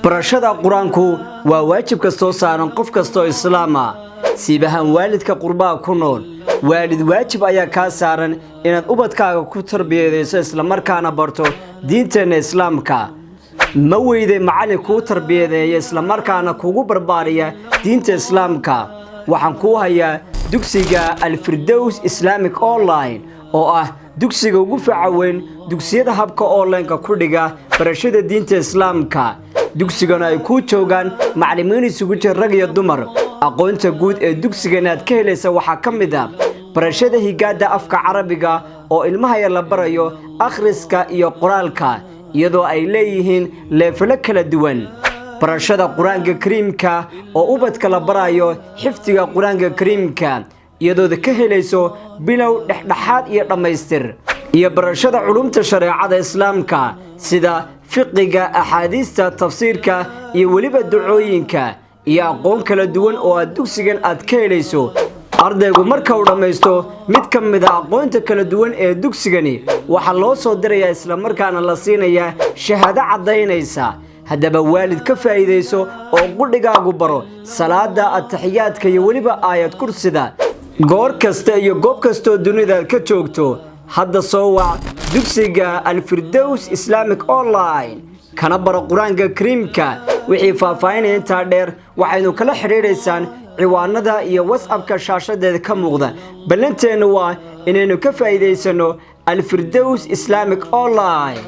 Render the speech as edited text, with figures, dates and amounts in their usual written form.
barashada quraanku waa waajib kasto saaran qof kasto islaama siibahan waalidka qurbaa ku nool waalid waajib ayaa ka saaran inaad ubadkaaga ku tarbiyadeyso isla markaana barto diinteena islaamka ma weyday macallin ku tarbiyadeeyo isla markaana kugu barbaariya diinta islaamka waxaan ku hayaa dugsiga Al-Firdaws Islamic Online oo ah dugsiga ugu fiican dugsiyada habka online-ka ku dhiga barashada diinta islaamka dugsigana ay ku joogan macallimiin isugu jira rag iyo dumar aqoonta guud ee dugsigana aad ka helaysa waxa kamid ah barashada higaada afka Carabiga oo ilmaha yar la barayo akhriska iyo qoraalka iyadoo ay leeyihiin leefalo kala duwan barashada Quraanka Kariimka oo ubadka la barayo xifdiga Quraanka Kariimka iyadoo ka helayso bilow dhexdhexaad iyo dhameystir iyo barashada culumta shariicada islaamka sida fiqiga axaadiista tafsiirka iyo waliba ducooyinka iyo aqoon kala duwan oo dugsigan aad ka helayso ardaygu marka uu dhameysto mid kamid ah aqoonta kala duwan ee dugsigani waxa loo soo dirayaa isla markaana la siinayaa shahaado cadeynaysa hadaba waalid ka faa'iideyso oo qudhigaagu baro salaada at-tahiyaadka iyo waliba aayad kursida goor kasta iyo goob kasto dunida ka joogto hadda soo wac dugsiga Al-Firdaws Islamic Online kana baro Quraanka Kariimka wixii faahfaahinaya inta dheer waxaynu kala xiriireysaan ciwaanada iyo WhatsApp-ka shaashadeeda ka muuqda balanteena waa inaynu ka faa'iideysano Al-Firdaws Islamic Online